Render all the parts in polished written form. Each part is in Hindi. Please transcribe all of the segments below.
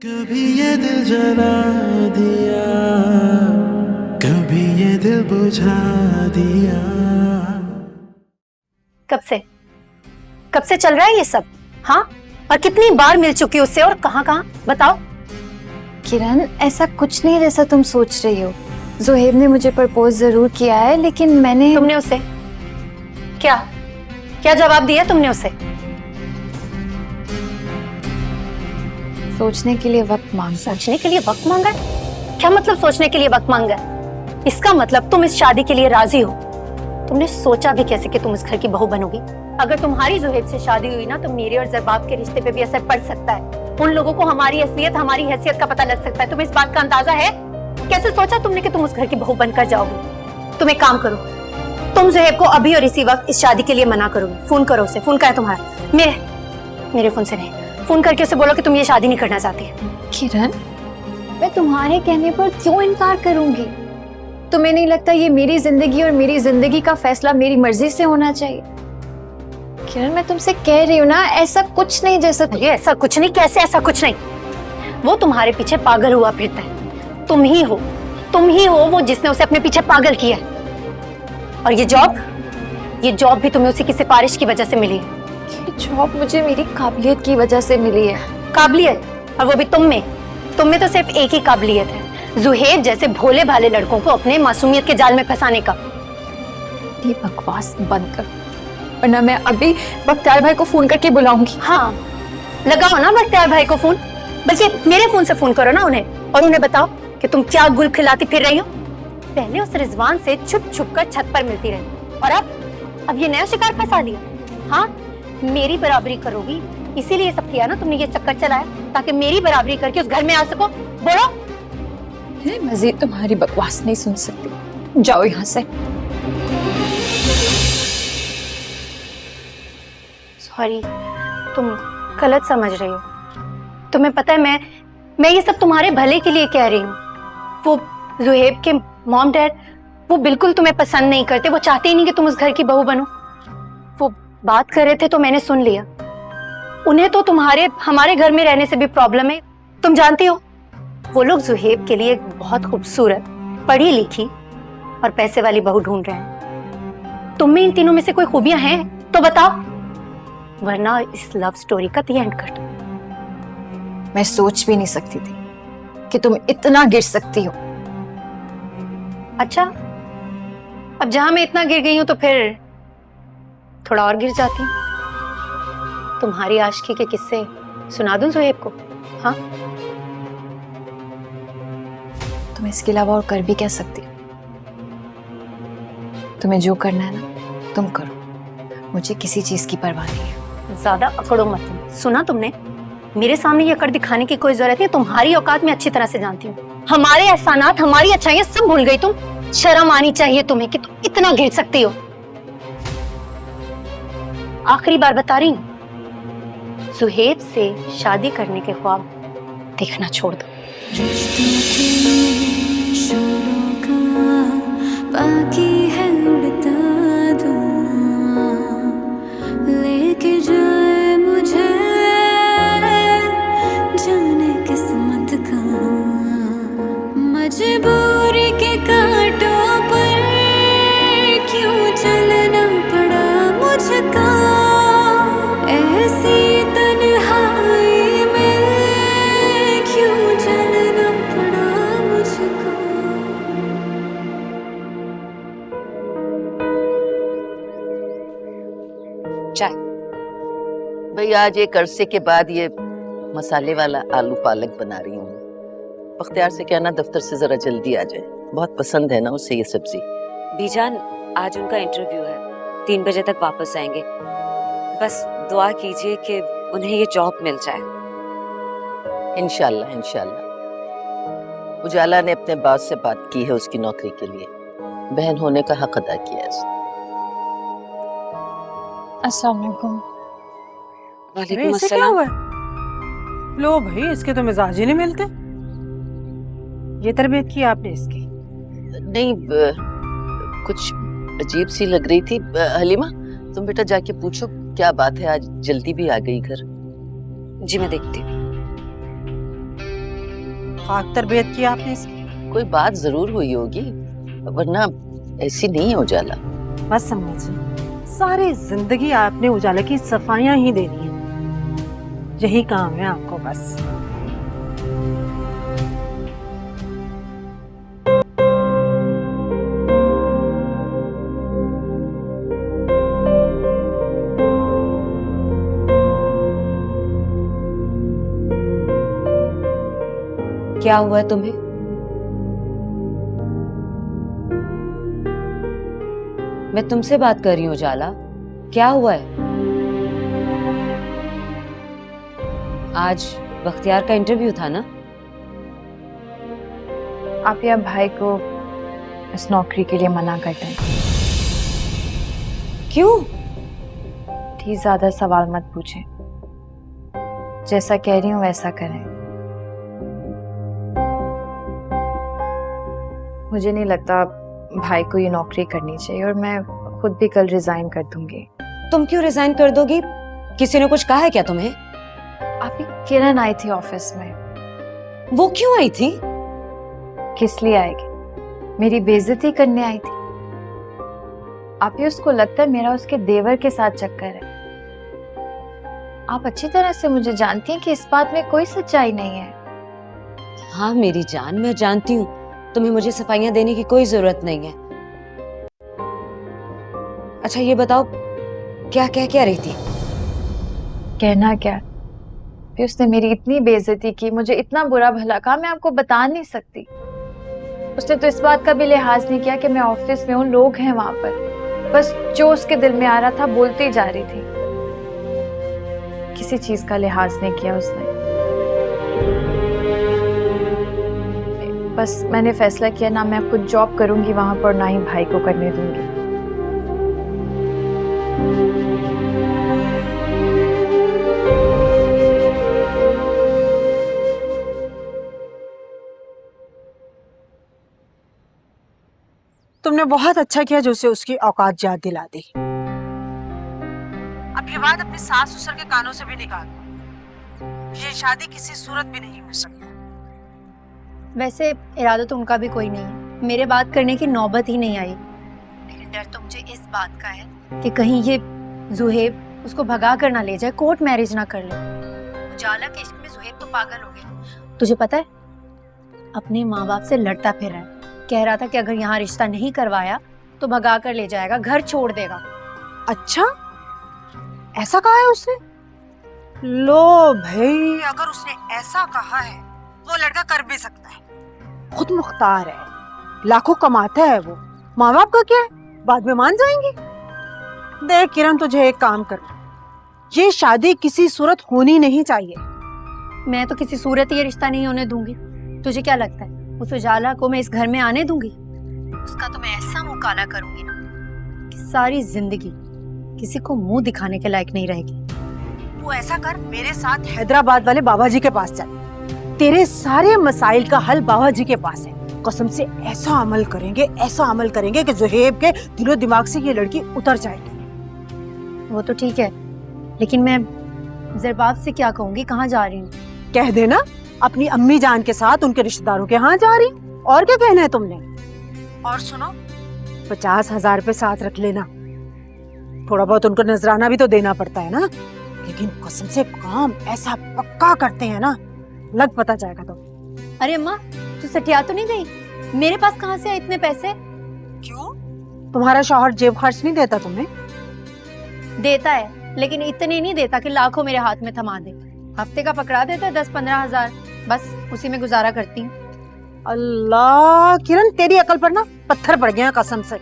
कभी ये दिल जला दिया, कभी ये दिल बुझा दिया। कब से चल रहा है ये सब? हाँ, और कितनी बार मिल चुकी उससे और कहाँ कहाँ बताओ। किरण, ऐसा कुछ नहीं जैसा तुम सोच रही हो। ज़ुहैब ने मुझे प्रपोज जरूर किया है, लेकिन मैंने तुमने उसे क्या क्या जवाब दिया तुमने उसे? सोचने के लिए वक्त मांगा। सोचने के लिए वक्त मांगा है? क्या मतलब सोचने के लिए वक्त मांगा है? इसका मतलब तुम इस शादी के लिए राजी हो। तुमने सोचा भी कैसे कि तुम इस घर की बहू बनोगी? अगर तुम्हारी ज़ुहैब से शादी हुई ना तो मेरे और ज़रबाब के रिश्ते पे भी असर पड़ सकता है। उन लोगों को हमारी असलियत, हमारी हैसियत का पता लग सकता है। तुम्हें इस बात का अंदाजा है? कैसे सोचा तुमने कि तुम उस घर की बहू बनकर जाओगी? तुम एक काम करो, तुम ज़ुहैब को अभी और इसी वक्त इस शादी के लिए मना करोगे। फोन करो उसे। फोन करा तुम्हारा? मेरे फोन से नहीं, फोन करके उसे बोलो कि तुम ये शादी नहीं करना चाहती। किरण, मैं तुम्हारे कहने पर क्यों इनकार करूंगी? तुम्हें नहीं लगता ये मेरी जिंदगी और मेरी जिंदगी का फैसला मेरी मर्जी से होना चाहिए? किरण, मैं तुमसे कह रही हूँ ना, ऐसा कुछ नहीं जैसा ये ऐसा कुछ नहीं। कैसे ऐसा कुछ नहीं? वो तुम्हारे पीछे पागल हुआ फिरता है। तुम ही हो वो जिसने उसे अपने पीछे पागल किया है। और ये जॉब भी तुम्हें उसी की सिफारिश की वजह से मिली है। ये जॉब मुझे मेरी काबिलियत की वजह से मिली है। काबिलियत? और वो भी तुम में तो सिर्फ एक ही काबिलियत है, ज़ुहैब जैसे भोले भाले लड़कों को अपने मासूमियत के जाल में फंसाने का। ये बकवास बंद कर, वरना मैं अभी बख्तियार भाई को फोन करके बुलाऊंगी। हाँ, लगाओ ना बख्तियार भाई को फोन। बल्कि मेरे फोन से फोन करो ना उन्हें, और उन्हें बताओ कि तुम क्या गुल खिलाती फिर रही हो। पहले उस रिजवान से छुप छुप कर छत पर मिलती रही, और अब ये नया शिकार फंसा लिया। हाँ, मेरी बराबरी करोगी, इसीलिए सब किया ना तुमने। ये चक्कर चलाया ताकि मेरी बराबरी करके उस घर में आ सको। बोलो। मैं मजीद तुम्हारी बकवास नहीं सुन सकती, जाओ यहाँ से। सॉरी, तुम गलत समझ रही हो। तुम्हें पता है मैं ये सब तुम्हारे भले के लिए कह रही हूँ। वो ज़ुहैब के मॉम डैड वो बिल्कुल तुम्हें पसंद नहीं करते। वो चाहते ही नहीं कि तुम उस घर की बहू बनो। वो बात कर रहे थे तो मैंने सुन लिया। उन्हें तो हमारे घर में रहने से भी प्रॉब्लम है। तुम जानती हो, वो लोग ज़ुहैब के लिए एक बहुत खूबसूरत, पढ़ी लिखी और पैसे वाली बहू ढूंढ रहे हैं। तुम में इन तीनों में से कोई खूबियां हैं तो बताओ, वरना इस लव स्टोरी का दी एंड कर दो। मैं सोच भी नहीं सकती थी कि तुम इतना गिर सकती हो। अच्छा, अब जहां मैं इतना गिर गई हूं तो फिर थोड़ा और गिर जाती हूँ। तुम्हारी आशिकी के किस्से सुना दूं ज़ुहैब को? हाँ, तुम इसके अलावा और कर भी क्या सकती हो? तुम्हें जो करना है ना तुम करो, मुझे किसी चीज की परवाह नहीं है। ज्यादा अकड़ो मत तुम। सुना तुमने? मेरे सामने ये अकड़ दिखाने की कोई जरूरत नहीं। तुम्हारी औकात में अच्छी तरह से जानती हूँ। हमारे एहसानात, हमारी अच्छाइयां सब भूल गई तुम। शर्म आनी चाहिए तुम्हें कि तुम इतना गिर सकती हो। आखिरी बार बता रही हूँ, ज़ुहैब से शादी करने के ख्वाब देखना छोड़ दो। बाकी है उड़ता धुआं, लेके जाए मुझे जाने किस्मत कहाँ। मजबूरी के कांटों पर क्यों चलना पड़ा मुझको, ऐसी तन्हाई में क्यों चलना पड़ा मुझको। चाय भाई, आज एक अरसे के बाद ये मसाले वाला आलू पालक बना रही हूँ। बख्तियार से कहना दफ्तर से जरा जल्दी आ जाए, बहुत पसंद है ना उसे ये सब्जी। बीजान, आज उनका इंटरव्यू है, 3 बजे तक वापस आएंगे। बस दुआ कीजिए कि उन्हें ये जॉब मिल जाए। इंशाल्लाह इंशाल्लाह। उजाला ने अपने बॉस से बात की है उसकी नौकरी के लिए। बहन होने का हक अदा किया है उसने। अस्सलाम वालेकुम। वालेकुम इसे क्या अस्सलाम। हुआ है? लो भाई, इसके तो मिजाज ही नहीं मिलते। ये तरबियत की आपने इसकी? नहीं, कुछ अजीब सी लग रही थी। हलीमा, तुम बेटा जाके पूछो क्या बात है, आज जल्दी भी आ गई घर। जी मैं देखती हूँ। नापाक तरबियत की आपने इसकी। कोई बात जरूर हुई होगी, वरना ऐसी नहीं है उजाला। बस अम्मा जी, सारी जिंदगी आपने उजाला की सफाइयां ही देनी है, यही काम है आपको बस। क्या हुआ है तुम्हें? मैं तुमसे बात कर रही हूँ उजाला, क्या हुआ है? आज बख्तियार का इंटरव्यू था ना? आप या भाई को इस नौकरी के लिए मना कर दें। क्यों? प्लीज ज्यादा सवाल मत पूछें, जैसा कह रही हूँ वैसा करें। मुझे नहीं लगता भाई को ये नौकरी करनी चाहिए और मैं खुद भी कल रिजाइन कर दूंगी। तुम क्यों रिजाइन कर दोगी? किसी ने कुछ कहा है क्या तुम्हें? अभी किरण आई थी ऑफिस में। वो क्यों आई थी? किस लिए आएगी? मेरी बेइज्जती करने आई थी। आप ही उसको लगता है मेरा उसके देवर के साथ चक्कर है। आप अच्छी तरह से मुझे जानती हैं कि इस बात में कोई सच्चाई नहीं है। हाँ मेरी जान, मैं जानती हूँ, तुम्हें मुझे सफाइयां देने की कोई जरूरत नहीं है। अच्छा ये बताओ, क्या कह क्या रही थी? कहना क्या, फिर उसने मेरी इतनी बेइज्जती की, मुझे इतना बुरा भला कहा, मैं आपको बता नहीं सकती। उसने तो इस बात का भी लिहाज नहीं किया कि मैं ऑफिस में हूँ, लोग हैं वहां पर। बस जो उसके दिल में आ रहा था बोलती जा रही थी, किसी चीज का लिहाज नहीं किया उसने। बस मैंने फैसला किया, ना मैं खुद जॉब करूंगी वहां पर, ना ही भाई को करने दूंगी। तुमने बहुत अच्छा किया जो उसे उसकी औकात याद दिला दी। अब ये बात अपनी सास ससुर के कानों से भी निकाल दो, ये शादी किसी सूरत भी नहीं हो सकती। वैसे इरादा तो उनका भी कोई नहीं है, मेरे बात करने की नौबत ही नहीं आई। लेकिन डर तो मुझे इस बात का है कि कहीं ये ज़ुहैब उसको भगा कर ना ले जाए, कोर्ट मैरिज ना कर ले। उजाला के इश्क में ज़ुहैब तो पागल हो गया। तुझे पता है, अपने माँ बाप से लड़ता फिर रहा है, कह रहा था कि अगर यहाँ रिश्ता नहीं करवाया तो भगा कर ले जाएगा, घर छोड़ देगा। अच्छा, ऐसा कहा है उसने? लो भाई, अगर उसने ऐसा कहा है वो लड़का कर भी सकता है, खुद मुख्तार है, लाखों कमाता है वो, माँ बाप का क्या है, बाद में मान जाएंगे। देख किरण, तुझे एक काम करना, ये शादी किसी सूरत होनी नहीं चाहिए। मैं तो किसी सूरत ये रिश्ता नहीं होने दूंगी। तुझे क्या लगता है उस उजाला को मैं इस घर में आने दूंगी? उसका तो मैं ऐसा मुंह काला करूंगी ना कि सारी जिंदगी किसी को मुंह दिखाने के लायक नहीं रहेगी। वो ऐसा कर, मेरे साथ हैदराबाद वाले बाबा जी के पास चल, तेरे सारे मसाइल का हल बाबा जी के पास है। कसम से ऐसा अमल करेंगे कि ज़ुहैब के दिलो दिमाग से ये लड़की उतर जाएगी। वो तो ठीक है, लेकिन मैं ज़रबाब से क्या कहूंगी, कहाँ जा रही हूँ? कह देना अपनी अम्मी जान के साथ उनके रिश्तेदारों के यहाँ जा रही, और क्या कहना है तुमने। और सुनो, 50,000 रुपए साथ रख लेना, थोड़ा बहुत उनको नजराना भी तो देना पड़ता है ना। लेकिन कसम से काम ऐसा पक्का करते हैं ना, लग पता जाएगा तो। अरे अम्मा, तू सटिया तो नहीं गई? मेरे पास कहाँ से आए इतने पैसे? क्यों, तुम्हारा शौहर जेब खर्च नहीं देता तुम्हें? देता है, लेकिन इतने नहीं देता कि लाखों मेरे हाथ में थमा दे। हफ्ते का पकड़ा देता है 10-15 हजार, बस उसी में गुजारा करती हूँ। अल्लाह किरण, तेरी अकल पर ना पत्थर पड़ गए हैं कसम से,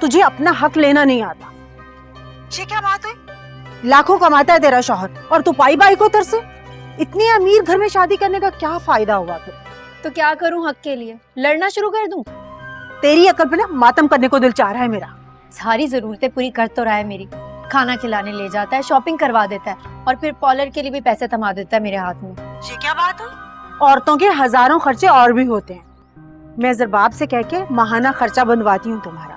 तुझे अपना हक लेना नहीं आता। ये क्या बात हुई? लाखों कमाता है तेरा शौहर और तू पाई बाई को तरसे। इतनी अमीर घर में शादी करने का क्या फायदा हुआ फिर? तो क्या करूँ हक के लिए? लड़ना शुरू कर दूँ? तेरी अकल पे ना मातम करने को दिल चाह रहा है मेरा। सारी जरूरतें पूरी कर तो रहा है मेरी, खाना खिलाने ले जाता है, शॉपिंग करवा देता है और फिर पार्लर के लिए भी पैसे थमा देता है मेरे हाथ में। ये क्या बात है? औरतों के हजारों खर्चे और भी होते हैं, मैं ज़रबाब से कह के माहाना खर्चा बंधवाती हूँ तुम्हारा।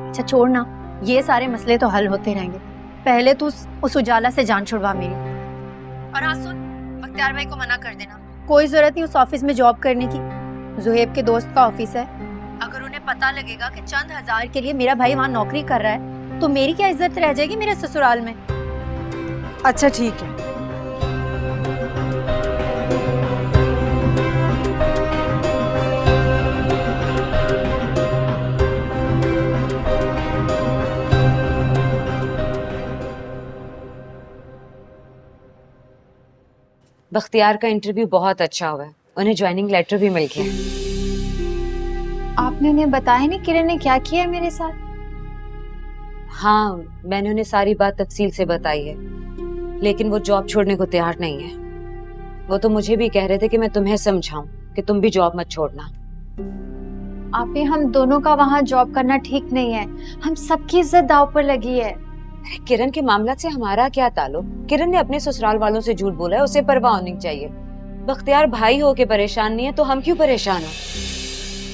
अच्छा छोड़ ना, ये सारे मसले तो हल होते रहेंगे, पहले तू उस उजाला से जान छुड़वा मेरी। और हाँ सुन, बख्तियार भाई को मना कर देना, कोई जरूरत नहीं उस ऑफिस में जॉब करने की। जुहेब के दोस्त का ऑफिस है। अगर उन्हें पता लगेगा कि चंद हजार के लिए मेरा भाई वहाँ नौकरी कर रहा है तो मेरी क्या इज्जत रह जाएगी मेरे ससुराल में। अच्छा ठीक है, बख्तियार का इंटरव्यू बहुत अच्छा हुआ है, उन्हें ज्वाइनिंग लेटर भी मिल गया है। आपने उन्हें बताया नहीं किरण ने क्या किया है मेरे साथ? हाँ, मैंने उन्हें सारी बात तफसील से बताई है, लेकिन वो जॉब छोड़ने को तैयार नहीं है। वो तो मुझे भी कह रहे थे कि मैं तुम्हें समझाऊं कि तुम भी जॉब मत छोड़ना। आप ही हम दोनों का वहाँ जॉब करना ठीक नहीं है। हम सबकी इज्जत दांव पर लगी है। अरे किरण के मामला से हमारा क्या ताल्लुक? किरण ने अपने ससुराल वालों से झूठ बोला है, उसे परवाह होनी चाहिए। बख्तियार भाई हो के परेशान नहीं है तो हम क्यों परेशान हो?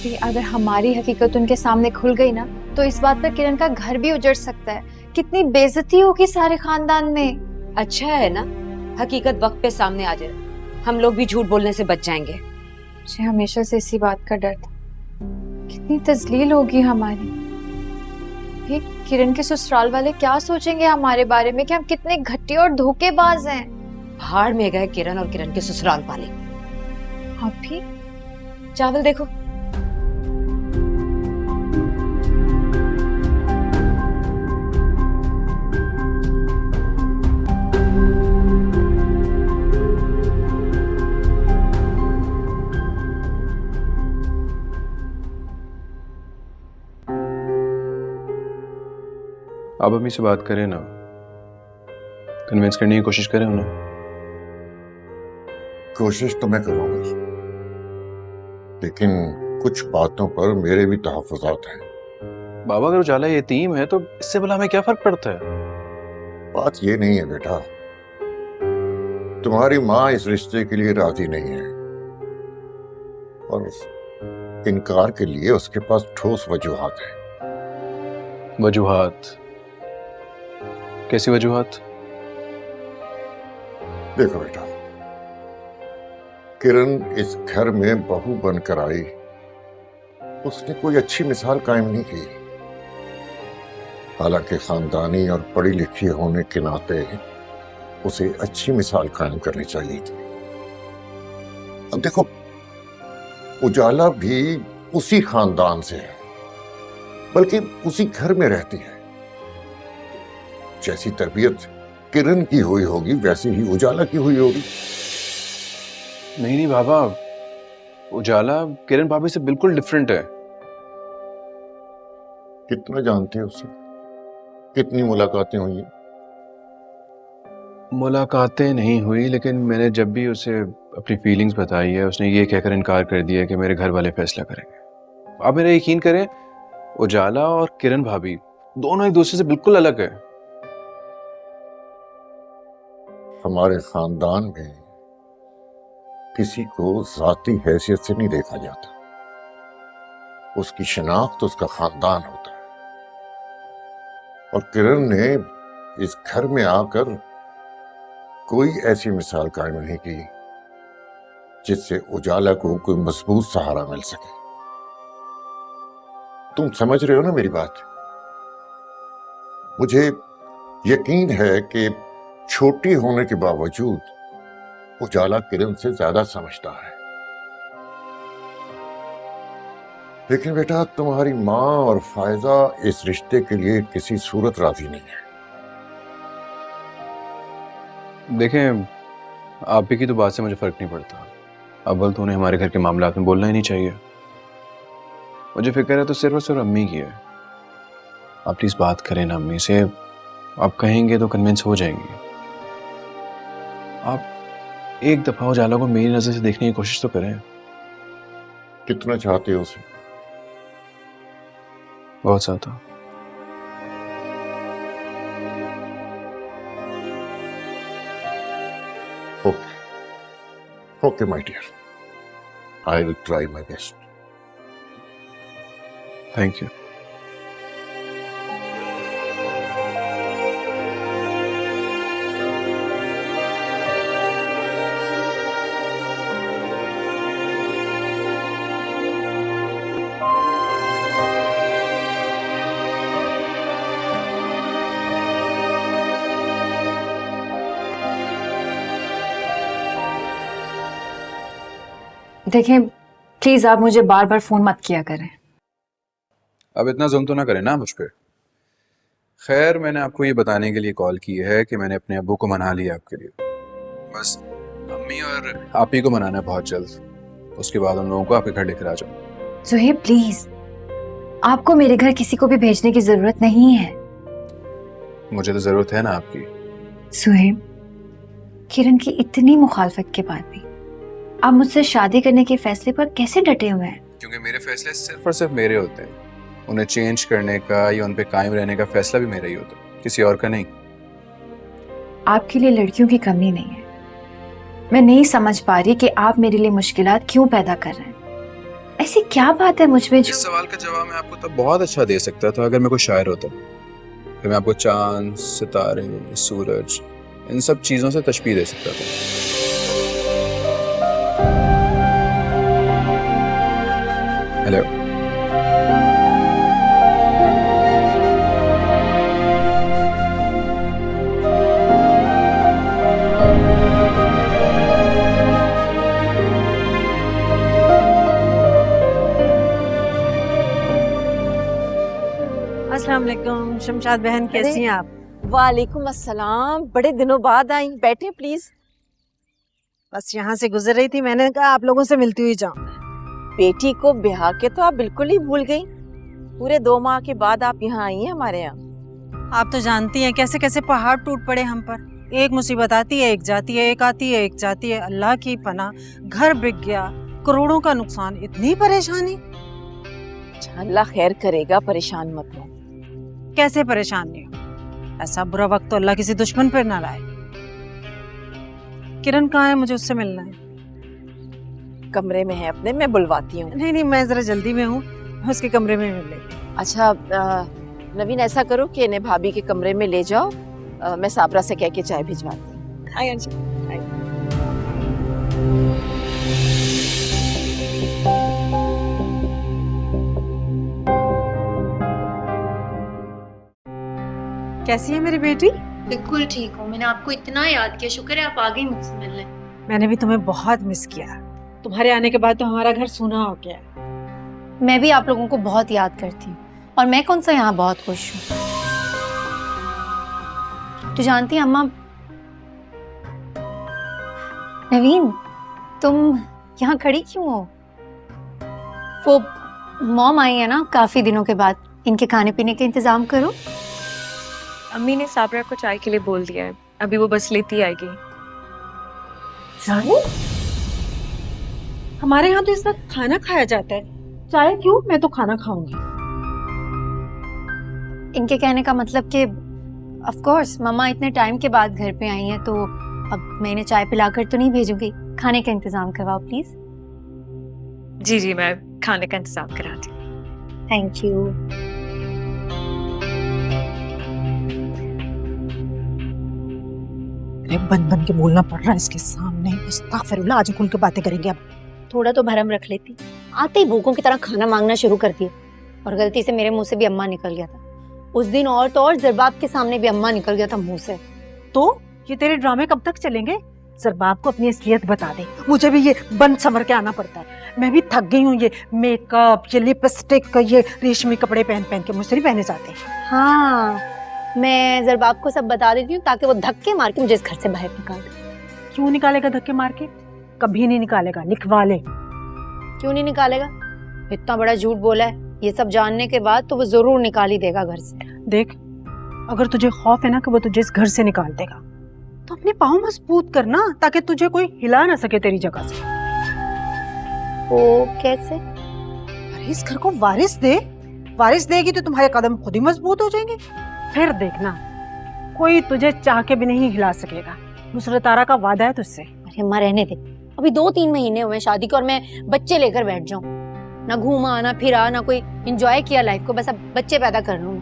कि अगर हमारी हकीकत उनके सामने खुल गई ना तो इस बात पर किरण का घर भी उजड़ सकता है। कितनी बेइज्जती होगी सारे खानदान में। अच्छा है ना, हकीकत वक्त पे सामने आ जाए, हम लोग भी झूठ बोलने से बच जाएंगे। मुझे हमेशा से इसी बात का डर था। कितनी तजलील होगी हमारी। भी किरण के ससुराल वाले क्या सोचेंगे हमारे बारे में कि हम कितने घटिया और धोखेबाज हैं। भाड़ में गए किरण और किरण के ससुराल वाले। आप भी चावल देखो। आप अम्मी से बात करें ना, कन्विंस करने की कोशिश करें उन्हें। कोशिश तो मैं करूंगा, लेकिन कुछ बातों पर मेरे भी तहफ्फुज़ात हैं। बाबा अगर उजाला यतीम है तो इससे भला हमें क्या फर्क पड़ता है? बात ये नहीं है बेटा, तुम्हारी माँ इस रिश्ते के लिए राजी नहीं है और इनकार के लिए उसके पास ठोस वजूहात हैं। वजूहात? कैसी वजूहात? देखो बेटा, किरण इस घर में बहू बनकर आई, उसने कोई अच्छी मिसाल कायम नहीं की। हालांकि खानदानी और पढ़ी लिखी होने के नाते उसे अच्छी मिसाल कायम करनी चाहिए थी। अब देखो, उजाला भी उसी खानदान से है, बल्कि उसी घर में रहती है। जैसी तरबियत किरण की हुई होगी वैसी ही उजाला की हुई होगी। नहीं नहीं बाबा, उजाला किरण भाभी से बिल्कुल डिफरेंट है। कितना जानते हो उसे? कितनी मुलाकातें हुई? मुलाकातें नहीं हुई, लेकिन मैंने जब भी उसे अपनी फीलिंग्स बताई है उसने ये कहकर इनकार कर दिया कि मेरे घर वाले फैसला करेंगे। आप मेरा यकीन करें, उजाला और किरण भाभी दोनों एक दूसरे से बिल्कुल अलग है। हमारे खानदान में किसी को जाती हैसियत से नहीं देखा जाता, उसकी शनाख्त उसका खानदान होता है। और किरण ने इस घर में आकर कोई ऐसी मिसाल कायम नहीं की जिससे उजाला को कोई मजबूत सहारा मिल सके। तुम समझ रहे हो ना मेरी बात? मुझे यकीन है कि छोटी होने के बावजूद उजाला किरण से ज्यादा समझदार है। लेकिन बेटा, तुम्हारी माँ और फायजा इस रिश्ते के लिए किसी सूरत राजी नहीं है। देखें, आप ही की तो बात से मुझे फर्क नहीं पड़ता। अव्वल तो उन्हें हमारे घर के मामलात में बोलना ही नहीं चाहिए। मुझे फिक्र है तो सिर्फ और सिर्फ अम्मी की है। आप प्लीज बात करें ना अम्मी से, आप कहेंगे तो कन्विंस हो जाएंगी। आप एक दफा उजाला को मेरी नजर से देखने की कोशिश तो करें। कितना चाहते हो उसे? बहुत ज्यादा। Okay, my dear. I will try my best. Thank you. देखें प्लीज आप मुझे बार बार फोन मत किया करें। अब इतना जुल्म तो ना करें ना मुझ पे। खैर मैंने आपको ये बताने के लिए कॉल की है कि मैंने अपने अब्बू को मना लिया आपके लिए। बस अम्मी और आप ही को मनाना है बहुत जल्द, उसके बाद उन लोगों को आपके घर लेकर आ जाऊंगा। सुहेब प्लीज, आपको मेरे घर किसी को भी भेजने की जरूरत नहीं है। मुझे तो जरूरत है ना आपकी। सुहेब, किरण की इतनी मुखालफत के बाद भी आप मुझसे शादी करने के फैसले पर कैसे डटे हुए हैं? क्योंकि मेरे फैसले सिर्फ और सिर्फ मेरे होते हैं, उन्हें चेंज करने का या उन पे कायम रहने का फैसला भी मेरा ही होता है, किसी और का नहीं। आपके लिए लड़कियों की कमी नहीं है। मैं नहीं समझ पा रही कि आप मेरे लिए मुश्किलात क्यों पैदा कर रहे हैं। ऐसी क्या बात है मुझ में जो... इस सवाल का जवाब मैं आपको तब बहुत अच्छा दे सकता था अगर मैं कोई शायर होता। फिर मैं आपको चांद, सितारे, सूरज, इन सब चीजों से तशबीह दे सकता था। हेलो, अस्सलाम वालेकुम शमशाद बहन, कैसी हैं आप? वालेकुम अस्सलाम, बड़े दिनों बाद आई, बैठे प्लीज। बस यहाँ से गुजर रही थी, मैंने कहा आप लोगों से मिलती हुई जाऊं। बेटी को ब्याह के तो आप बिल्कुल ही भूल गई। पूरे 2 माह के बाद आप यहाँ आई हैं हमारे यहाँ। आप तो जानती हैं कैसे कैसे पहाड़ टूट पड़े हम पर। एक मुसीबत आती है एक जाती है, एक आती है एक जाती है। अल्लाह की पनाह, घर बिक गया, करोड़ों का नुकसान, इतनी परेशानी। अल्लाह खैर करेगा, परेशान मत हो। कैसे परेशान नहीं हो? ऐसा बुरा वक्त तो अल्लाह किसी दुश्मन पर ना लाए। किरण कहाँ है? मुझे उससे मिलना है। कमरे में है अपने, मैं बुलवाती हूँ। नहीं, मैं जरा जल्दी में हूँ, उसके कमरे में मिल लेगी। अच्छा नवीन, ऐसा करो कि इन्हें भाभी के कमरे में ले जाओ, मैं साबरा से कह के चाय भिजवाती हूँ। कैसी है मेरी बेटी? बिल्कुल ठीक हूँ। मैंने आपको इतना याद किया, शुक्र है आप आ गई मुझसे मिलने। मैंने भी तुम्हें बहुत मिस किया। तुम्हारे आने के बाद तो हमारा घर सूना हो गया। मैं भी आप लोगों को बहुत याद करती हूँ, और मैं कौन सा यहाँ बहुत खुश हूँ। तू जानती है अम्मा, नवीन तुम यहाँ खड़ी क्यों हो? वो मॉम आई है ना काफी दिनों के बाद, इनके खाने पीने के इंतजाम करो। अम्मी ने साबरा को चाय के लिए बोल दिया है, अभी वो बस लेती आएगी। हमारे यहाँ तो इस वक्त खाना खाया जाता है, चाय क्यों? मैं तो खाना खाऊंगी। इनके कहने का मतलब कि ऑफ कोर्स मम्मा इतने टाइम के बाद घर पे आई हैं, तो अब मैं इन्हें चाय पिलाकर तो नहीं भेजूंगी। खाने का इंतजाम करवाओ प्लीज। जी जी, मैं खाने का इंतजाम कराती हूँ। Thank you. बन बन के बोलना पड़ रहा है इसके सामने। अस्तगफिरुल्लाह, आज खुल के बातें करेंगे अब। थोड़ा तो भरम रख लेती। आते ही भूखों की तरह खाना मांगना शुरू कर दिया, और गलती से मेरे मुंह से भी अम्मा निकल गया था उस दिन। और तो और जरबाब के सामने भी अम्मा निकल गया था मुंह से। तो ये तेरे ड्रामे कब तक चलेंगे? जरबाब को अपनी असलियत बता दे। मुझे भी ये बन संवर के आना पड़ता है। मैं भी थक गई हूँ, ये मेकअप, ये लिपस्टिक, ये रेशमी कपड़े पहन पहन के मुझसे नहीं पहने जाते। हाँ, मैं जरबाब को सब बता देती हूँ ताकि वो धक्के मार के मुझे इस घर से बाहर निकाल दे। क्यों निकालेगा धक्के मार के? कभी नहीं निकालेगा, लिखवा ले। क्यों नहीं निकालेगा? इतना बड़ा झूठ बोला है, ये सब जानने के बाद तो वो जरूर निकाल ही देगा घर से। देख, अगर तुझे खौफ है ना कि वो तुझे इस घर से निकाल देगा, तो अपने पाँव मजबूत करना ताकि तुझे कोई हिला ना सके तेरी जगह से। वो कैसे? अरे इस घर को वारिस दे। वारिस देगी तो तुम्हारे कदम खुद ही मजबूत हो जाएंगे। फिर देखना, कोई तुझे चाह के भी नहीं हिला सकेगा। नुसरत आरा का वादा है तुझसे। अरे अम्मा रहने दे, अभी 2-3 महीने हुए शादी को, और मैं बच्चे लेकर बैठ जाऊं? ना घूमा ना फिरा ना कोई एंजॉय किया लाइफ को, बस अब बच्चे पैदा कर लूं।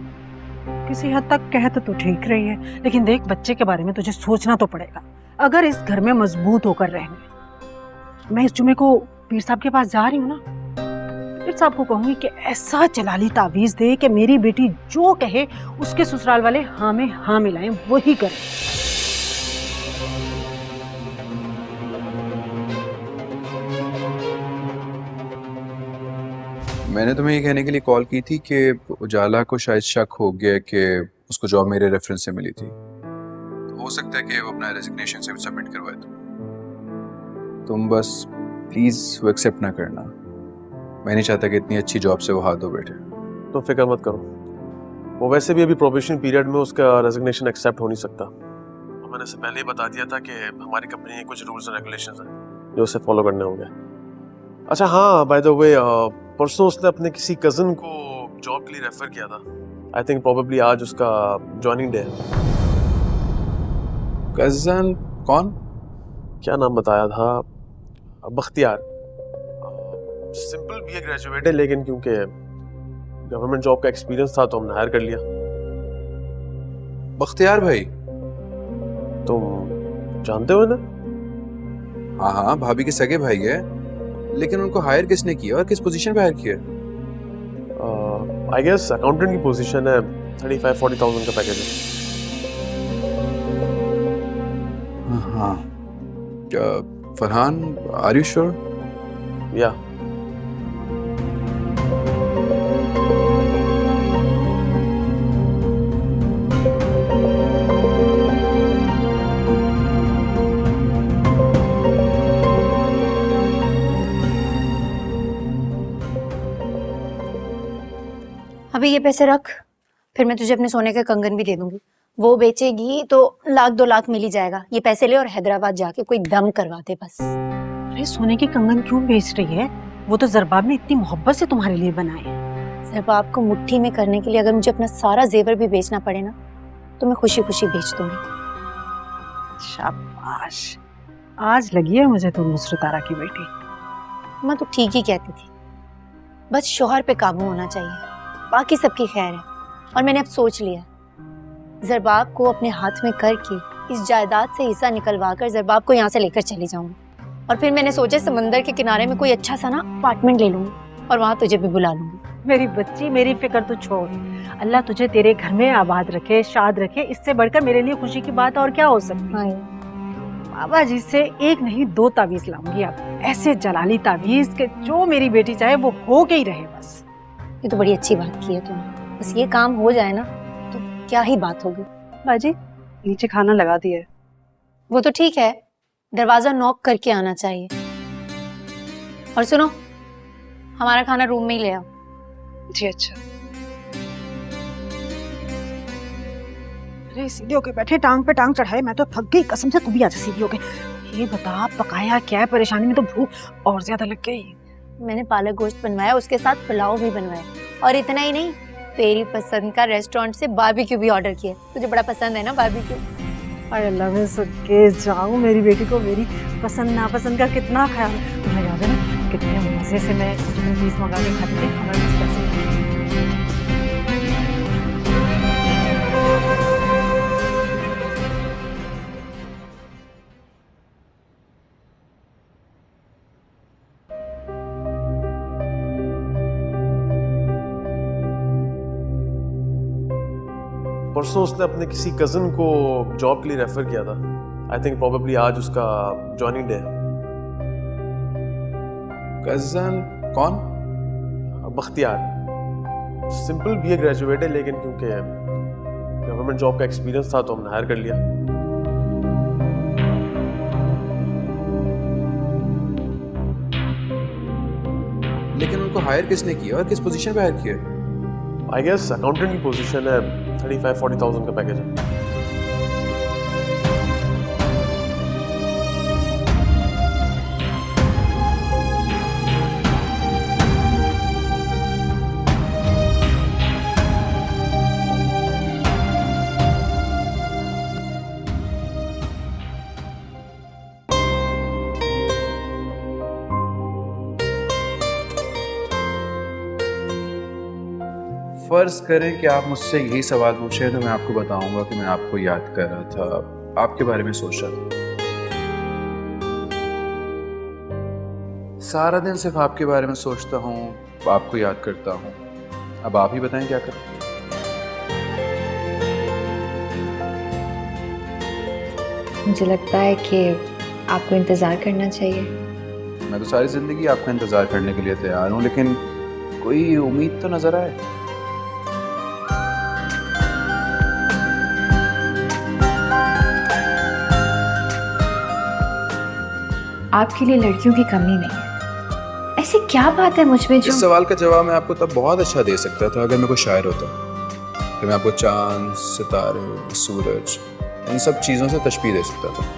किसी हद तक कह तो तू ठीक रही है, लेकिन देख बच्चे के बारे में तुझे सोचना तो पड़ेगा। अगर इस घर में मजबूत होकर रहने, मैं इस जुमे को पीर साहब के पास जा रही हूँ ना, पीर साहब को कहूंगी कि ऐसा जलाली तावीज दे कि मेरी बेटी जो कहे उसके ससुराल वाले हाँ में हाँ मिलाएं, वही करें। मैंने तुम्हें ये कहने के लिए कॉल की थी कि उजाला को शायद शक हो गया कि उसको जॉब मेरे रेफरेंस से मिली थी, तो हो सकता है कि वो अपना रेजिग्नेशन से सबमिट करवाए। तुम बस प्लीज वो एक्सेप्ट ना करना। मैं नहीं चाहता कि इतनी अच्छी जॉब से वो हाथ धो बैठे। तो फिक्र मत करो, वो वैसे भी अभी प्रोबेशन पीरियड में उसका रेजिग्नेशन एक्सेप्ट हो नहीं सकता। तो मैंने इससे पहले ही बता दिया था कि हमारी कंपनी के कुछ रूल्स एंड रेगुलेशंस हैं जो उसे फॉलो करने होंगे। अच्छा हाँ, बाय द वे परसों उसने अपने किसी कज़न को जॉब के लिए रेफर किया था। आई थिंक प्रोबेबली आज उसका जॉइनिंग डे है। कज़न कौन? क्या नाम बताया था? बख्तियार। सिंपल बीए ग्रेजुएट है, लेकिन क्योंकि गवर्नमेंट जॉब का एक्सपीरियंस था तो हमने हायर कर लिया। बख्तियार भाई तुम जानते हो ना? हाँ हाँ, भाभी के सगे भाई है, लेकिन उनको हायर किसने किया और किस पोजीशन पे हायर किया? आई गेस अकाउंटेंट की पोजीशन है। 35-40,000 का पैकेज है। हाँ, फरहान, आर यू श्योर? या अभी ये पैसे रख, फिर मैं तुझे अपने सोने के कंगन भी दे दूंगी। वो बेचेगी तो 1-2 लाख मिल ही जाएगा। ये पैसे ले और हैदराबाद जाके कोई दम करवा दे बस। अरे सोने के कंगन क्यों बेच रही है? वो तो जरबाब ने इतनी मोहब्बत से तुम्हारे लिए बनाए हैं। जरबाब को मुट्ठी में करने के लिए अगर मुझे अपना सारा जेवर भी बेचना पड़े ना, तो मैं खुशी खुशी बेच दूंगी। शाबाश, आज लगी है मुझे तुम नुसरत आरा की बेटी। मैं तो ठीक ही कहती थी, बस शोहर पे काबू होना चाहिए, बाकी सबकी खैर है। और मैंने अब सोच लिया, जरबाब को अपने हाथ में करके इस जायदाद से हिस्सा निकलवा कर जरबाब को यहाँ से लेकर चली जाऊंगी। और फिर मैंने सोचा समंदर के किनारे में कोई अच्छा सा ना अपार्टमेंट ले लूंगी और वहाँ तुझे भी बुला लूंगी। मेरी बच्ची, मेरी फिक्र तो छोड़, अल्लाह तुझे तेरे घर में आबाद रखे, शाद रखे। इससे बढ़कर मेरे लिए खुशी की बात और क्या हो सकती है? बाबा जी से 1 नहीं 2 तावीज लाऊंगी अब, ऐसे जलाली तावीज के जो मेरी बेटी चाहे वो हो के ही रहे बस। ये तो बड़ी अच्छी बात की है तुमने, बस ये काम हो जाए ना तो क्या ही बात होगी। बाजी नीचे खाना लगा दिया है। वो तो ठीक है, दरवाजा नॉक करके आना चाहिए। और सुनो, हमारा खाना रूम में ही ले आओ। जी अच्छा। अरे सीधी होके बैठे, टांग पे टांग चढ़ाए। मैं तो थक गई कसम से, तू भी आजा सीधी होके। ये बता पकाया क्या है? परेशानी में तो भूख और ज्यादा लग गई। मैंने पालक गोश्त बनवाया, उसके साथ पुलाव भी बनवाया, और इतना ही नहीं, तेरी पसंद का रेस्टोरेंट से बारबेक्यू भी ऑर्डर किया। तुझे बड़ा पसंद है ना बारबेक्यू? अरे अल्लाह, मैं सदके जाऊं, मेरी बेटी को मेरी पसंद नापसंद का कितना ख्याल। तुम्हें याद है ना कितने मजे से मैं चिकन पीस मंगा के खाती थी हमारे पैसे। परसों उसने अपने किसी कज़न को जॉब के लिए रेफर किया था। आई थिंक प्रोबेबली आज उसका जॉइनिंग डे है। कज़न कौन? बख्तियार। सिंपल बीए ग्रेजुएट है, लेकिन क्योंकि गवर्नमेंट जॉब का एक्सपीरियंस था तो हमने हायर कर लिया। लेकिन उनको हायर किसने किया और किस पोजीशन पे हायर किया? आई गेस अकाउंटेंट की पोजीशन है। 35-40,000 का पैकेज है। फर्ज करें कि आप मुझसे यही सवाल पूछे तो मैं आपको बताऊंगा कि मैं आपको याद कर रहा था, आपके बारे में सोच रहा था। सारा दिन सिर्फ आपके बारे में सोचता हूँ, आपको याद करता हूँ। अब आप ही बताएं क्या करें। मुझे लगता है कि आपको इंतज़ार करना चाहिए। मैं तो सारी जिंदगी आपका इंतजार करने के लिए तैयार हूँ, लेकिन कोई उम्मीद तो नजर आए। आपके लिए लड़कियों की कमी नहीं है। ऐसी क्या बात है मुझ में जो इस सवाल का जवाब मैं आपको तब बहुत अच्छा दे सकता था अगर मैं कोई शायर होता। फिर मैं आपको चांद, सितारे, सूरज, इन सब चीजों से तशबीह दे सकता था।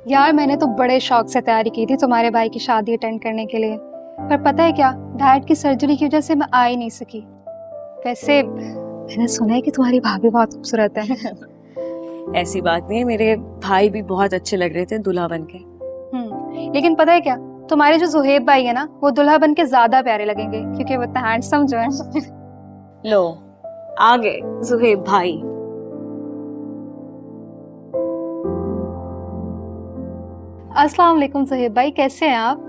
यार मैंने तो बड़े शौक से तैयारी की थी तुम्हारे भाई की शादी अटेंड करने के लिए, पर पता है क्या, डैड की सर्जरी की वजह से मैं आ ही नहीं सकी। वैसे मैंने सुना है कि तुम्हारी भाभी बहुत खूबसूरत है। ऐसी बात नहीं है, मेरे भाई भी बहुत अच्छे लग रहे थे दुल्हा बन के। लेकिन पता है क्या, तुम्हारे जो जुहेब भाई है ना, वो दुल्हा बन के ज्यादा प्यारे लगेंगे क्योंकि वो इतना हैंडसम जो है। लो आ गए जुहेब भाई। अस्सलाम वालेकुम जुहेब भाई, कैसे हैं आप?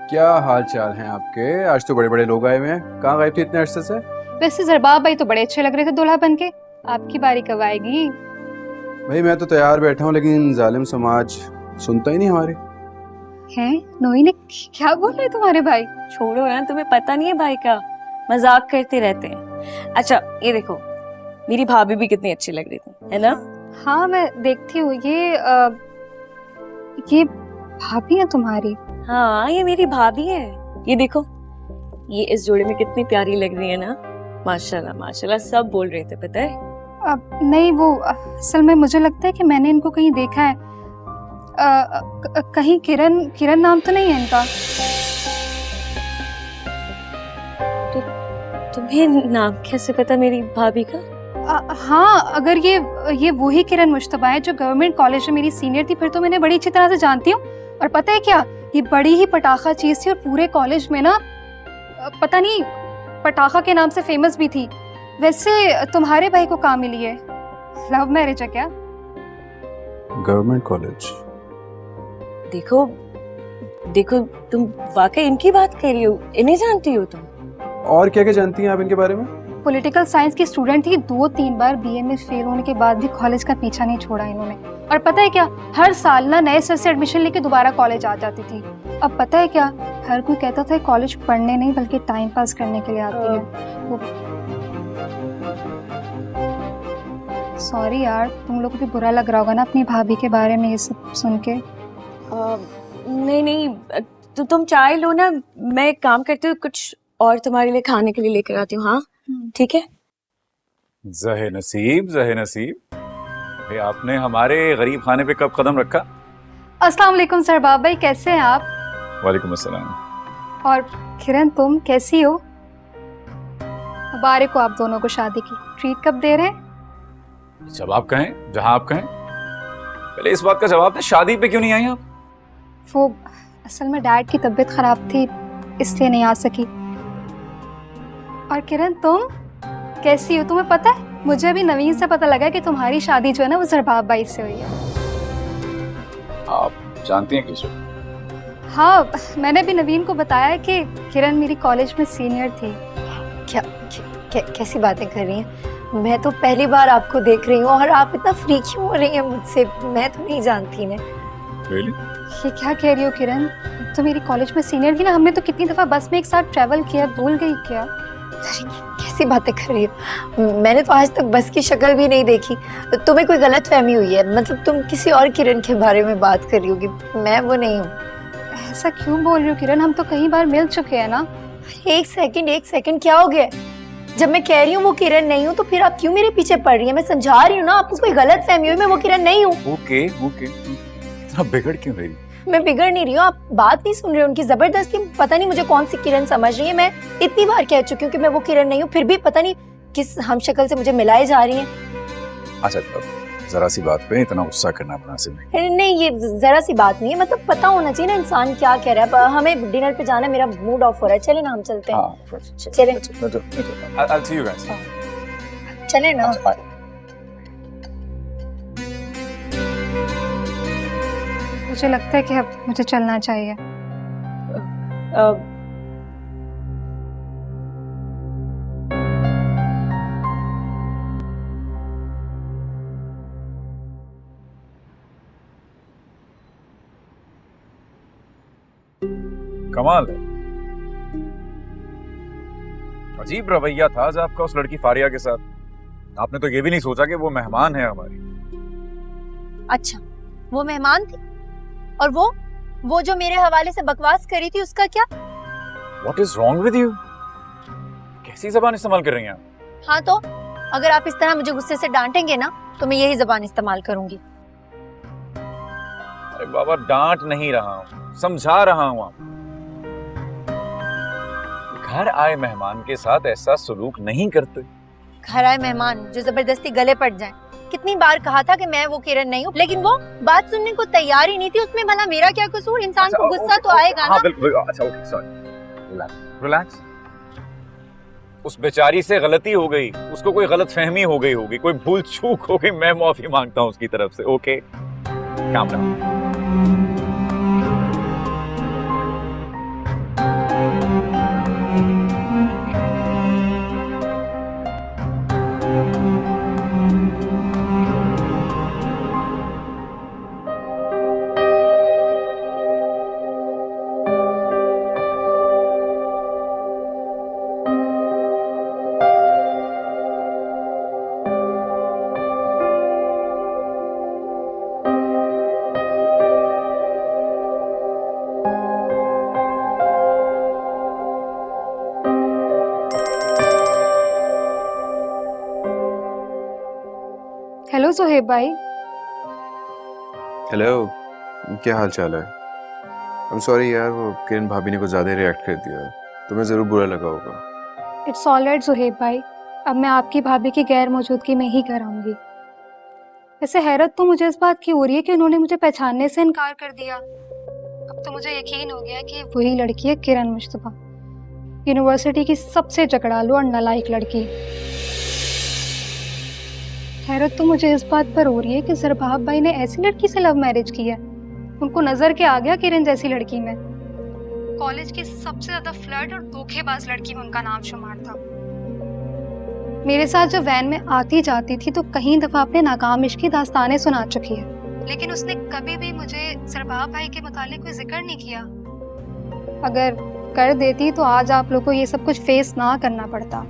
क्या हाल चाल हैं आपके? आज तो बड़े बड़े लोग आए हुए हैं। कहाँ गए थे इतने अरसे से? वैसे जरबाब भाई तो बड़े अच्छे लग रहे थे दुल्हा बन के। आपकी बारी कब आएगी? भाई मैं तो तैयार बैठा हूँ, लेकिन जालिम समाज सुनता ही नहीं हमारे। हैं नोई ने क्या बोल रहे तुम्हारे भाई? छोड़ो ना, तुम्हें पता नहीं है भाई का, मजाक करते रहते हैं। अच्छा ये देखो, मेरी भाभी भी कितनी अच्छी लग रही थी, है ना? हाँ मैं देखती हूँ। ये भाभी है तुम्हारी? हाँ ये मेरी भाभी है। ये देखो, ये इस जोड़े में कितनी प्यारी लग रही है ना। माशाल्लाह माशाल्लाह सब बोल रहे थे, पता है? अब नहीं, वो असल में मुझे लगता है कि मैंने इनको कहीं देखा है। कहीं किरण नाम तो नहीं है इनका? तो तुम्हें नाम कैसे पता मेरी भाभी का? हाँ, अगर ये वही किरण मुश्तबा है जो गवर्नमेंट कॉलेज में मेरी सीनियर थी, फिर तो मैंने बड़ी अच्छी तरह से जानती हूँ। और पता है क्या, ये बड़ी ही पटाखा चीज थी और पूरे कॉलेज में ना पता नहीं पटाखा के नाम से फेमस भी थी। वैसे तुम्हारे भाई को कहाँ मिली है? लव मैरिज है क्या? Government college? देखो देखो, तुम वाकई इनकी बात कर रही हो? इन्हें जानती हो तुम? और क्या क्या जानती हैं आप इनके बारे में? पॉलिटिकल साइंस की स्टूडेंट थी, 2-3 बार बीए में फेल होने के बाद भी कॉलेज का पीछा नहीं छोड़ा इन्होंने। और पता है क्या, हर साल ना नए सर से एडमिशन लेके दोबारा कॉलेज आ जाती थी। अब पता है क्या, हर कोई कहता था कॉलेज पढ़ने नहीं बल्कि टाइम पास करने के लिए आती है। सॉरी यार, तुम लोग को भी बुरा लग रहा होगा ना अपनी भाभी के बारे में ये सब सुन के। नहीं नहीं, तो तुम चाय लो ना, मैं एक काम करती हूँ, कुछ और तुम्हारे लिए खाने के लिए लेकर आती हूँ। हाँ ठीक है। ज़हे नसीब भाई, आपने हमारे गरीब खाने पे कब कदम रखा? अस्सलाम वालेकुम सरबाब भाई, कैसे हैं आप? वालेकुम अस्सलाम। और किरण तुम कैसी हो? मुबारक हो आप दोनों को शादी की। ट्रीट कब दे रहे हैं? जब आप कहें, जहां आप कहें। पहले इस बात का जवाब दें, शादी पे क्यों नहीं आई आप? वो असल में डैड की तबीयत खराब थी इसलिए नहीं आ सकी। और किरण तुम कैसी हो? तुम्हें पता है, मुझे अभी नवीन से पता लगा कि तुम्हारी शादी जो है ना वो जरबाब भाई से हुई है। आप जानती हैं किसे? हाँ, मैंने भी नवीन को बताया कि किरण मेरी कॉलेज में सीनियर थी। कैसी बातें कर रही हैं? मैं तो पहली बार आपको देख रही हूँ और आप इतना फ्री क्यों हो रही हैं मुझसे? मैं तो नहीं जानती ना। Really? ये क्या कह रही हो किरण? तुम तो मेरी कॉलेज में सीनियर थी ना, हमने तो कितनी दफा बस में एक साथ ट्रैवल किया, भूल गई क्या? कैसी बातें कर रही हो? मैंने तो आज तक बस की शक्ल भी नहीं देखी। तुम्हें कोई गलत फहमी हुई है, मतलब तुम किसी और किरण के बारे में बात कर रही होगी, मैं वो नहीं हूँ। ऐसा क्यों बोल रही हो किरण? हम तो कई बार मिल चुके हैं ना। एक सेकंड क्या हो गया? जब मैं कह रही हूँ वो किरण नहीं हूँ तो फिर आप क्यों मेरे पीछे पड़ रही हैं? मैं समझा रही हूँ ना, आपको कोई गलत फहमी हुई, मैं वो किरण नहीं हूँ। ओके इतना बिगड़ क्यों रही? मैं बिगड़ नहीं रही हूँ, आप बात नहीं सुन रहे हो उनकी। जबरदस्ती पता नहीं मुझे कौन सी किरण समझ रही है। मैं इतनी बार कह चुकी हूँ कि मैं वो किरण नहीं हूँ, फिर भी पता नहीं किस हम शक्ल से मुझे मिलाए जा रही हैं। अच्छा जरा सी बात पे इतना गुस्सा करना मुनासिब नहीं। अरे नहीं, ये जरा सी बात नहीं है, मतलब पता होना चाहिए ना इंसान क्या कह रहा है। हमें डिनर पे जाना है, मेरा मूड ऑफ हो रहा है। चले ना, हम चलते हैं। चले I'll see you guys. चले ना। मुझे लगता है कि अब मुझे चलना चाहिए। कमाल है, अजीब रवैया था आज आपका उस लड़की फारिया के साथ। आपने तो ये भी नहीं सोचा कि वो मेहमान है हमारी। अच्छा, वो मेहमान थी? और वो जो मेरे हवाले से बकवास करी थी, उसका क्या? What is wrong with you? कैसी जबान इस्तेमाल कर रही हैं आप? हाँ तो अगर आप इस तरह मुझे गुस्से से डांटेंगे ना तो मैं यही जबान इस्तेमाल करूंगी। अरे बाबा, डांट नहीं रहा हूँ, समझा रहा हूँ। आप घर आए मेहमान के साथ ऐसा सलूक नहीं करते। घर आए मेहमान जो जबरदस्ती गले पड़ जाएं। कितनी बार कहा था कि मैं वो किरण नहीं हूँ, लेकिन वो बात सुनने को तैयार ही नहीं थी। उसमें भला मेरा क्या कसूर? इंसान को गुस्सा तो आएगा ना। हाँ बिल्कुल। अच्छा ओके, सॉरी, रिलैक्स। उस बेचारी से गलती हो गई, उसको कोई गलत फहमी हो गई होगी, कोई भूल चूक हो गई। मैं माफी मांगता हूँ उसकी तरफ से। Okay, calm down. Hello Suhaib भाई। हेलो, क्या हाल चाल है? आई एम सॉरी यार, वो किरण भाभी ने कुछ ज़्यादा रिएक्ट कर दिया, तुम्हें ज़रूर बुरा लगा होगा। इट्स ऑल राइट सुहेब भाई, अब मैं आपकी भाभी की गैर मौजूदगी में ही घर आऊंगी। वैसे हैरत तो मुझे इस बात की हो रही है कि उन्होंने मुझे पहचानने से इनकार कर दिया। अब तो मुझे यकीन हो गया कि वही लड़की है किरण मुश्तबा, यूनिवर्सिटी की सबसे झगड़ालू और नालायक लड़की। हैरत तो मुझे इस बात पर हो रही है कि सरबाब भाई ने ऐसी लड़की से लव मैरिज की है। उनको नजर के आ गया किरण जैसी लड़की में। कॉलेज की सबसे ज्यादा फ्लर्ट और धोखेबाज लड़की में उनका नाम शुमार था। मेरे साथ जब वैन में आती जाती थी तो कई दफा अपने नाकाम इश्क की दास्तानें सुना चुकी है, लेकिन उसने कभी भी मुझे सरबाब भाई के मुतालिक कोई जिक्र नहीं किया। अगर कर देती तो आज आप लोगों को ये सब कुछ फेस ना करना पड़ता,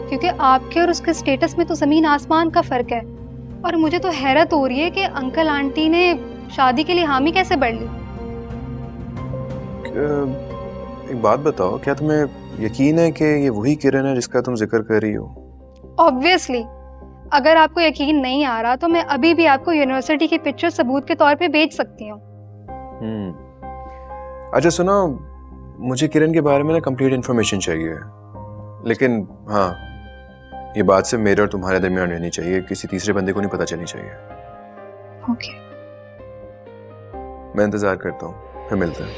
क्योंकि आपके और उसके स्टेटस में तो जमीन आसमान का फर्क है। और मुझे तो हैरत हो रही है कि अंकल आंटी ने शादी के लिए हामी कैसे बढ़ ली। एक बात बताओ, क्या तुम्हें यकीन है कि ये वही किरण है जिसका तुम जिक्र कर रही हो? ऑब्वियसली, अगर आपको यकीन नहीं आ रहा तो मैं अभी भी आपको यूनिवर्सिटी की पिक्चर सबूत के तौर पे भेज सकती हूँ। अच्छा सुनो, मुझे किरण के बारे में ना कंप्लीट इन्फॉर्मेशन चाहिए, लेकिन हाँ, ये बात सिर्फ मेरे और तुम्हारे दरमियान रहनी चाहिए, किसी तीसरे बंदे को नहीं पता चलनी चाहिए। ओके। मैं इंतजार करता हूँ, फिर मिलते हैं।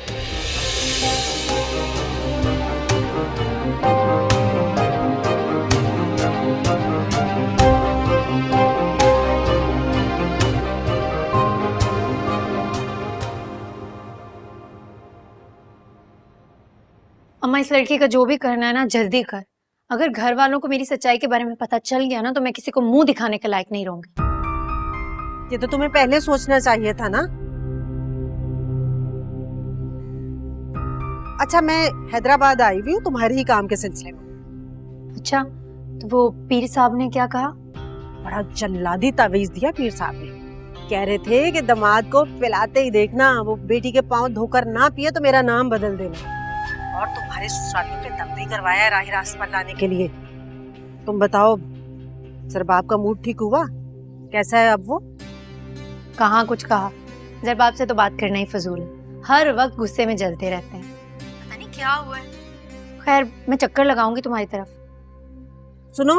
अम्मा, इस लड़की का जो भी करना है ना जल्दी कर। अगर घर वालों को मेरी सच्चाई के बारे में पता चल गया ना तो मैं किसी को मुंह दिखाने के लायक नहीं रहूंगी। ये तो तुम्हें पहले सोचना चाहिए था ना। अच्छा, मैं हैदराबाद आई हुई हूँ तुम्हारे ही काम के सिलसिले में। अच्छा, तो वो पीर साहब ने क्या कहा? बड़ा जल्लादी तावीज दिया पीर साहब ने। कह रहे थे कि दामाद को पिलाते ही देखना वो बेटी के पांव धोकर ना पिए तो मेरा नाम बदल देना। और तुम्हारे ससुरालियों के दम भी करवाया राह रास्त पर लाने के लिए। तुम बताओ, सरबाब का मूड ठीक हुआ? कैसा है अब वो? कहाँ कुछ कहा। जरबाब से तो बात करना ही फजूल है, हर वक्त गुस्से में जलते रहते हैं, पता नहीं क्या हुआ है। खैर, मैं चक्कर लगाऊंगी तुम्हारी तरफ। सुनो,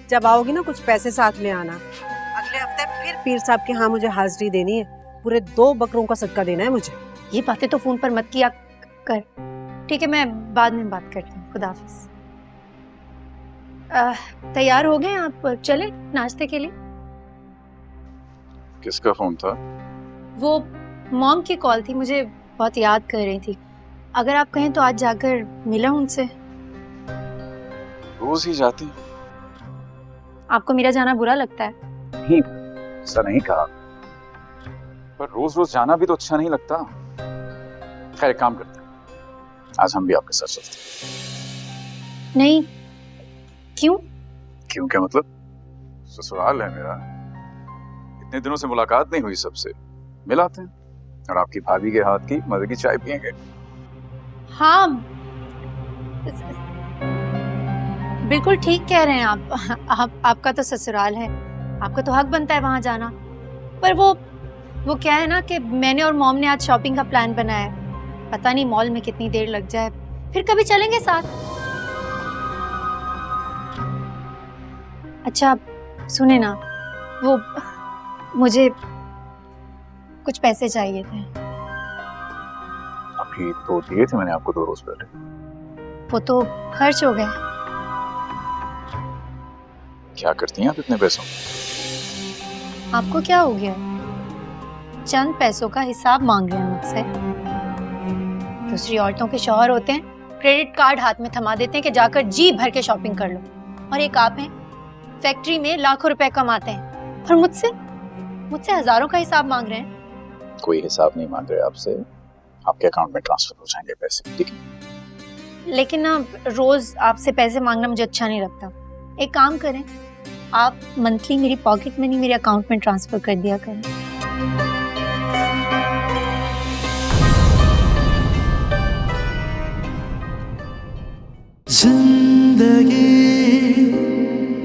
जब आओगी ना कुछ पैसे साथ ले आना। अगले हफ्ते फिर पीर साहब के यहाँ मुझे हाजिरी देनी है, पूरे 2 बकरों का सदका देना है मुझे। ये बातें तो फोन पर मत किया कर, ठीक है? मैं बाद में बात करती हूँ। खुदा हाफिज। तैयार हो गए आप? चले नाश्ते के लिए? किसका फोन था? वो मॉम की कॉल थी, मुझे बहुत याद कर रही थी। अगर आप कहें तो आज जाकर मिला उनसे। रोज ही जाती। आपको मेरा जाना बुरा लगता है? नहीं, ऐसा नहीं कहा, पर रोज रोज जाना भी तो अच्छा नहीं लगता। खैर एक काम करते हैं, आज हम भी आपके साथ चलते हैं। नहीं। क्यों? क्यों क्या मतलब? ससुराल है मेरा, इतने दिनों से मुलाकात नहीं हुई सबसे, मिलाते हैं और आपकी भाभी के हाथ की मजे की चाय पियेंगे। हाँ, बिल्कुल ठीक कह रहे हैं आप। आपका तो ससुराल है, आपका तो हक बनता है वहां जाना। पर वो क्या है ना कि मैंने और मॉम ने आज शॉपिंग का प्लान बनाया है। पता नहीं मॉल में कितनी देर लग जाए, फिर कभी चलेंगे साथ। अच्छा सुने ना, वो मुझे कुछ पैसे चाहिए थे। अभी तो दिए थे मैंने आपको 2 रोज पहले। वो तो खर्च हो गए। क्या करती हैं आप इतने पैसों? आपको क्या हो गया? चंद पैसों का हिसाब मांग रहे हैं मुझसे। दूसरी औरतों के शौहर होते हैं, क्रेडिट कार्ड हाथ में थमा देते हैं कि जाकर जी भर के शॉपिंग कर लो, और एक आप हैं फैक्ट्री में लाखों रुपए कमाते हैं और मुझसे हजारों का हिसाब मांग रहे हैं। कोई हिसाब नहीं मांग रहे आपसे, आपके अकाउंट में ट्रांसफर हो जाएंगे पैसे, ठीक है? लेकिन ना रोज आपसे पैसे मांगना मुझे अच्छा नहीं लगता। एक काम करें, आप मंथली मेरी पॉकेट मनी मेरे अकाउंट में ट्रांसफर कर दिया करें। जिंदगी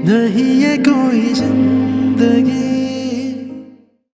नहीं है कोई जिंदगी